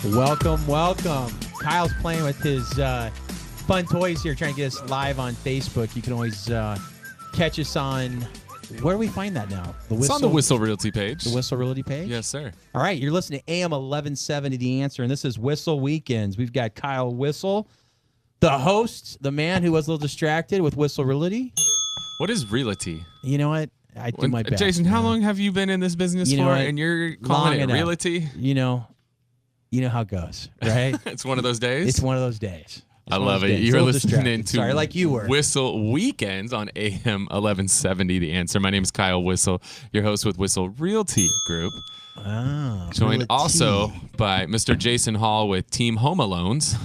Welcome. Kyle's playing with his fun toys here, trying to get us live on Facebook. You can always catch us on, where do we find that now? It's on the Whissel Realty page. The Whissel Realty page? Yes, sir. All right, you're listening to AM 1170 The Answer, and this is Whissel Weekends. We've got Kyle Whissel, the host, the man who was a little distracted with Whissel Realty. What is Realty? You know what? I do my best. Jason, how long have you been in this business for? And you're calling it Realty? You know how it goes, right? It's one of those days? It's one of those days. I love it. You're listening to like you were. Whissel Weekends on AM 1170 The Answer. My name is Kyle Whissel, your host with Whissel Realty Group. Oh, joined Realty. Also by Mr. Jason Hall with Team Home Alones.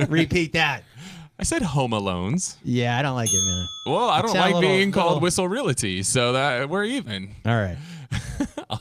Repeat that. I said Home Alones. Yeah, I don't like it, man. Well, I don't like being called Whissel Realty, so that we're even. All right.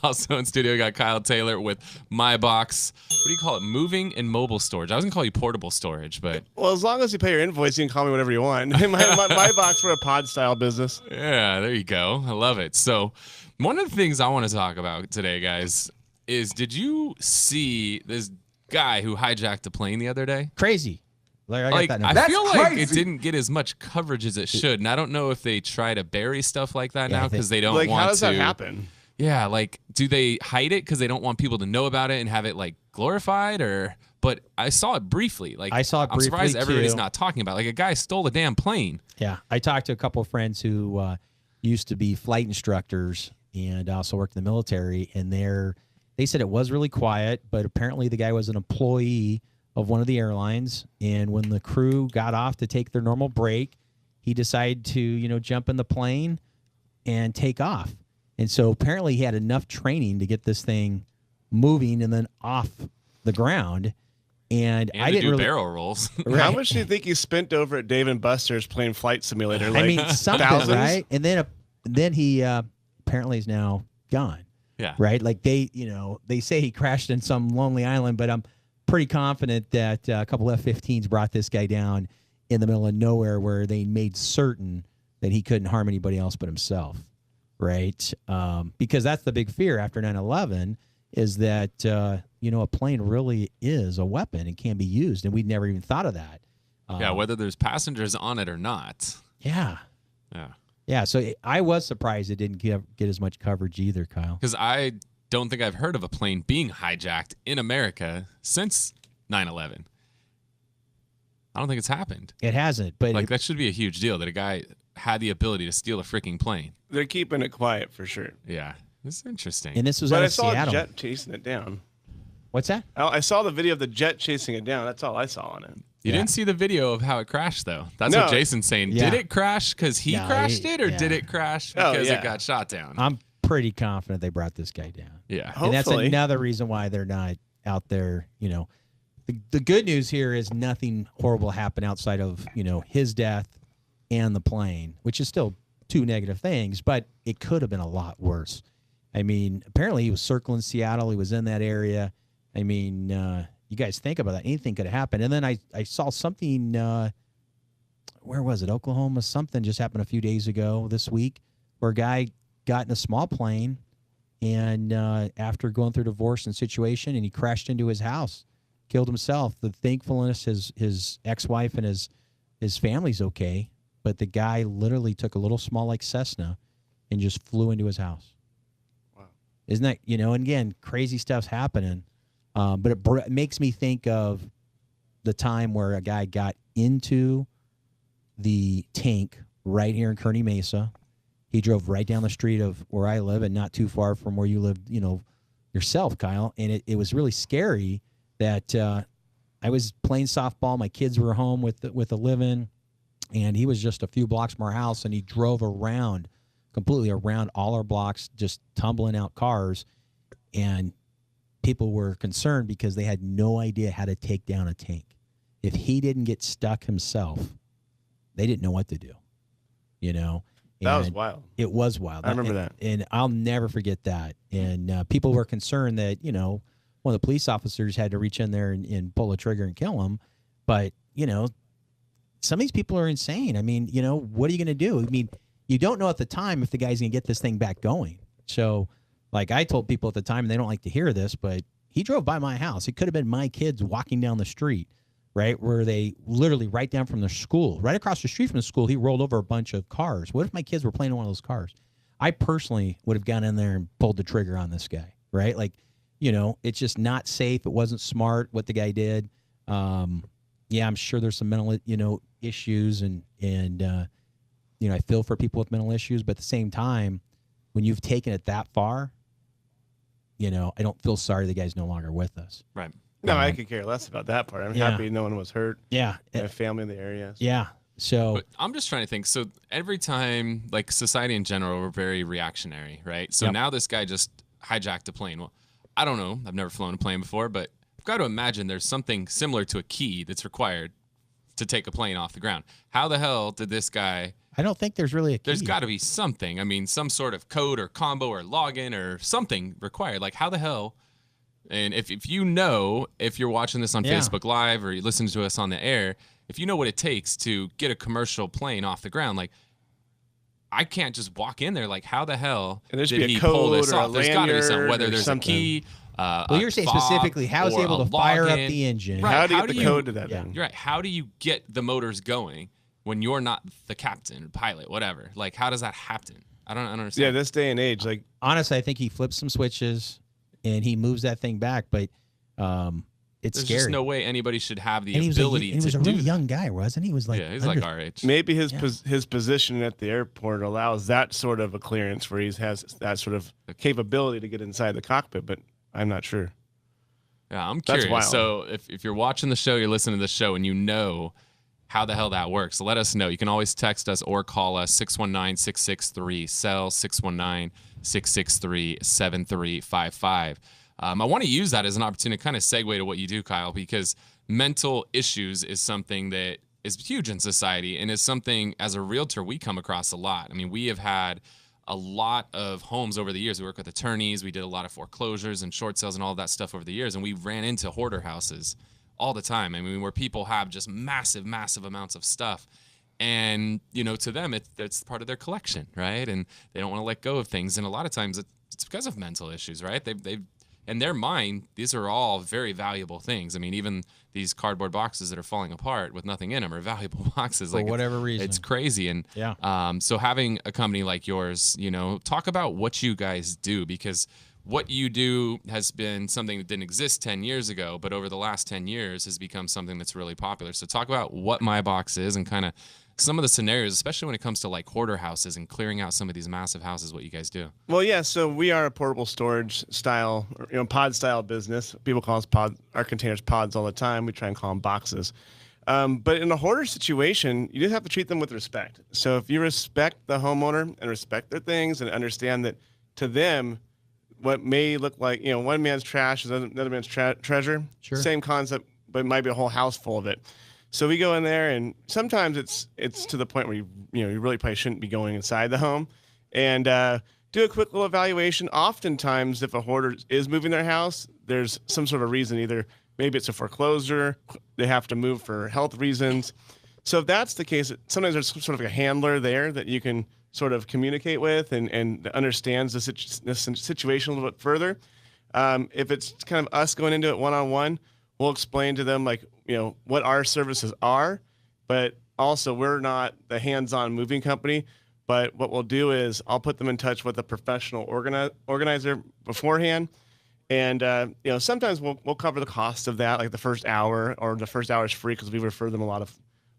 Also in studio, we got Kyle Taylor with My Box. What do you call it? Moving and mobile storage. I was going to call you portable storage, but... Well, as long as you pay your invoice, you can call me whatever you want. my box for a pod-style business. Yeah, there you go. I love it. So one of the things I want to talk about today, guys, is did you see this guy who hijacked a plane the other day? Crazy. I feel like it didn't get as much coverage as it should, and I don't know if they try to bury stuff like that now because they don't want to. How does that happen? Yeah, do they hide it because they don't want people to know about it and have it glorified, or? But I saw it briefly. I saw it briefly. I'm surprised everybody's too. not talking about it. A guy stole a damn plane. Yeah, I talked to a couple of friends who used to be flight instructors and also worked in the military, and they said it was really quiet, but apparently the guy was an employee of one of the airlines, and when the crew got off to take their normal break, he decided to, jump in the plane and take off. And so apparently he had enough training to get this thing moving and then off the ground. And I didn't really barrel rolls. Right. How much do you think you spent over at Dave & Buster's playing Flight Simulator? Something, thousands? right? And then he apparently is now gone. Yeah. Right? They say he crashed in some lonely island, but I'm pretty confident that a couple F-15s brought this guy down in the middle of nowhere where they made certain that he couldn't harm anybody else but himself, right? Because that's the big fear after 9/11 is that, a plane really is a weapon and can be used, and we'd never even thought of that. Yeah, whether there's passengers on it or not. Yeah. Yeah. Yeah, so I was surprised it didn't get as much coverage either, Kyle. Because I don't think I've heard of a plane being hijacked in America since 9/11. I don't think it's happened. It hasn't, but that should be a huge deal that a guy had the ability to steal a freaking plane. They're keeping it quiet for sure. Yeah, this is interesting. And this was But out I of saw Seattle. a jet chasing it down. What's that? I saw the video of the jet chasing it down. That's all I saw on it. You didn't see the video of how it crashed, though. That's No. what Jason's saying. Yeah. Did it crash because he crashed it, or did it crash because it got shot down? I'm pretty confident they brought this guy down. Yeah. And that's Hopefully. another reason why they're not out there, The good news here is nothing horrible happened outside of, his death and the plane, which is still two negative things, but it could have been a lot worse. I mean, apparently he was circling Seattle. He was in that area. I mean, you guys think about that. Anything could have happened. And then I saw something, where was it? Oklahoma? Something just happened a few days ago this week where a guy got in a small plane and after going through divorce and situation, and he crashed into his house, killed himself. The thankfulness, his ex-wife and his family's okay, but the guy literally took a little small Cessna and just flew into his house. Wow. Isn't that, and again, crazy stuff's happening. But it makes me think of the time where a guy got into the tank right here in Kearney Mesa. He drove right down the street of where I live and not too far from where you live, yourself, Kyle. And it was really scary that I was playing softball. My kids were home with a living, and he was just a few blocks from our house, and he drove completely around all our blocks, just tumbling out cars. And people were concerned because they had no idea how to take down a tank. If he didn't get stuck himself, they didn't know what to do, That was wild. It was wild. I remember that. And I'll never forget that. And people were concerned that, one of the police officers had to reach in there and pull the trigger and kill him. But, some of these people are insane. I mean, what are you going to do? I mean, you don't know at the time if the guy's going to get this thing back going. So Like I told people at the time, and they don't like to hear this, but he drove by my house. It could have been my kids walking down the street, right? Where they literally right down from the school, right across the street from the school, he rolled over a bunch of cars. What if my kids were playing in one of those cars? I personally would have gone in there and pulled the trigger on this guy, right? Like, it's just not safe. It wasn't smart what the guy did. Yeah, I'm sure there's some mental, issues and I feel for people with mental issues, but at the same time, when you've taken it that far, I don't feel sorry the guy's no longer with us. Right. No, I could care less about that part. I'm happy no one was hurt. Yeah. I have family in the area. So. Yeah. So but I'm just trying to think. So every time, like society in general, we're very reactionary, right? So now this guy just hijacked a plane. Well, I don't know. I've never flown a plane before, but I've got to imagine there's something similar to a key that's required to take a plane off the ground. How the hell did this guy... I don't think there's really a key. There's got to be something. I mean, some sort of code or combo or login or something required. Like, how the hell... And if you're watching this on Facebook Live or you listen to us on the air, if you know what it takes to get a commercial plane off the ground, like, I can't just walk in there. Like, how the hell did he pull this off? There's got to be something, whether there's a key, well, you're saying specifically how is he able to fire up the engine? Right. How do you get the code to that thing? You're right. How do you get the motors going when you're not the captain or pilot, whatever? Like, how does that happen? I don't understand. Yeah, this day and age, like, honestly, I think he flips some switches and he moves that thing back, but it's There's scary. just no way anybody should have the and ability he was to a do really that. young guy, wasn't he? He was like He's like our age. maybe his position at the airport allows that sort of a clearance where he has that sort of capability to get inside the cockpit, but I'm not sure. Yeah, I'm That's curious. wild. So if you're watching the show, you're listening to the show, and you know how the hell that works, let us know. You can always text us or call us 619-663-SELL, 619-663-7355. I want to use that as an opportunity to kind of segue to what you do, Kyle, because mental issues is something that is huge in society and is something, as a realtor, we come across a lot. I mean, we have had a lot of homes over the years. We work with attorneys. We did a lot of foreclosures and short sales and all of that stuff over the years, and we ran into hoarder houses all the time. I mean, where people have just massive, massive amounts of stuff. And, to them, it's part of their collection, right? And they don't want to let go of things. And a lot of times it's because of mental issues, right? They've in their mind, these are all very valuable things. I mean, even these cardboard boxes that are falling apart with nothing in them are valuable boxes. For whatever reason. It's crazy. And yeah. So having a company like yours, talk about what you guys do, because what you do has been something that didn't exist 10 years ago, but over the last 10 years has become something that's really popular. So talk about what My Box is and kind of some of the scenarios, especially when it comes to like hoarder houses and clearing out some of these massive houses, what you guys do. Well, yeah, so we are a portable storage style, pod style business. People call us our containers pods all the time. We try and call them boxes. But in a hoarder situation, you just have to treat them with respect. So if you respect the homeowner and respect their things and understand that to them, what may look like, one man's trash is another man's treasure. Sure. Same concept, but it might be a whole house full of it. So we go in there, and sometimes it's to the point where you really probably shouldn't be going inside the home, and do a quick little evaluation. Oftentimes, if a hoarder is moving their house, there's some sort of reason. Either maybe it's a foreclosure, they have to move for health reasons. So if that's the case, sometimes there's sort of a handler there that you can sort of communicate with and understands the situation a little bit further. If it's kind of us going into it one-on-one, we'll explain to them what our services are, but also we're not the hands-on moving company. But what we'll do is I'll put them in touch with a professional organizer beforehand. And, sometimes we'll cover the cost of that, like the first hour, or the first hour is free because we refer them a lot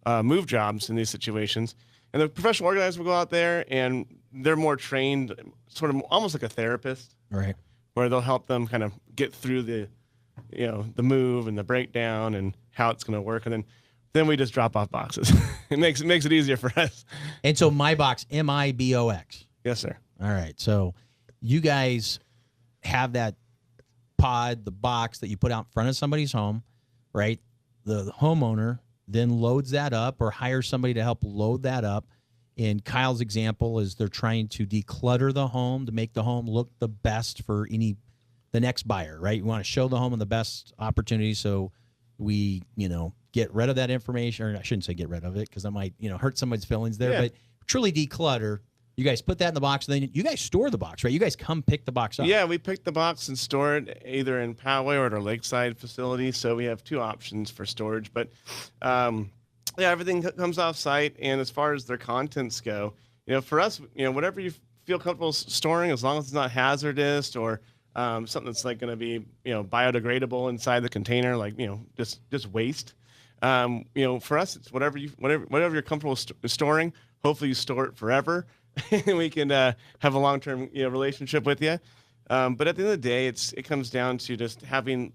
of move jobs in these situations. And the professional organizer will go out there, and they're more trained, sort of almost like a therapist, Right. where they'll help them kind of get through the move and the breakdown and how it's going to work. And then we just drop off boxes. It makes it easier for us. And so My Box, MIBOX. Yes, sir. All right. So you guys have that pod, the box that you put out in front of somebody's home, right? The homeowner then loads that up or hires somebody to help load that up. In Kyle's example is they're trying to declutter the home to make the home look the best for the next buyer, right? You want to show the home in the best opportunity. So we, get rid of that information, or I shouldn't say get rid of it because I might, hurt somebody's feelings there, but truly declutter You guys put that in the box, and then you guys store the box, right? You guys come pick the box up. Yeah, we pick the box and store it either in Poway or at our Lakeside facility. So we have 2 options for storage. But yeah, everything comes off site. And as far as their contents go, for us, whatever you feel comfortable storing, as long as it's not hazardous or something that's like going to be, biodegradable inside the container, like, just waste. For us, it's whatever you're comfortable storing. Hopefully you store it forever. And we can have a long-term relationship with you. But at the end of the day, it comes down to just having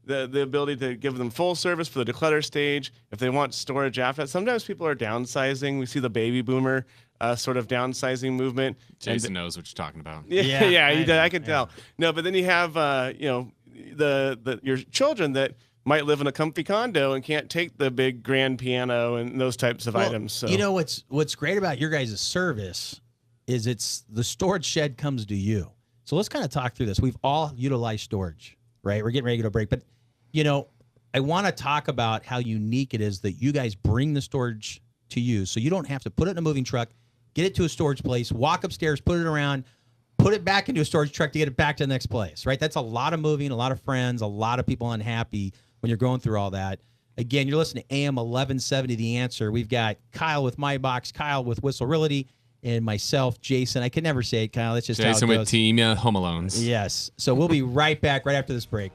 the ability to give them full service for the declutter stage. If they want storage after that, sometimes people are downsizing. We see the baby boomer sort of downsizing movement. Jason knows what you're talking about. Yeah, I can tell. No, but then you have your children that might live in a comfy condo and can't take the big grand piano and those types of items. So what's great about your guys' service is the storage shed comes to you. So let's kind of talk through this. We've all utilized storage, right? We're getting ready to go to break, but I want to talk about how unique it is that you guys bring the storage to you, so you don't have to put it in a moving truck, get it to a storage place, walk upstairs, put it around, put it back into a storage truck to get it back to the next place, right? That's a lot of moving, a lot of friends, a lot of people unhappy when you're going through all that. Again, you're listening to AM 1170, The Answer. We've got Kyle with My Box, Kyle with Whissel Realty, and myself, Jason. I can never say it, Kyle. That's just Jason how it with goes. Team Home Alones. Yes. So we'll be right back right after this break.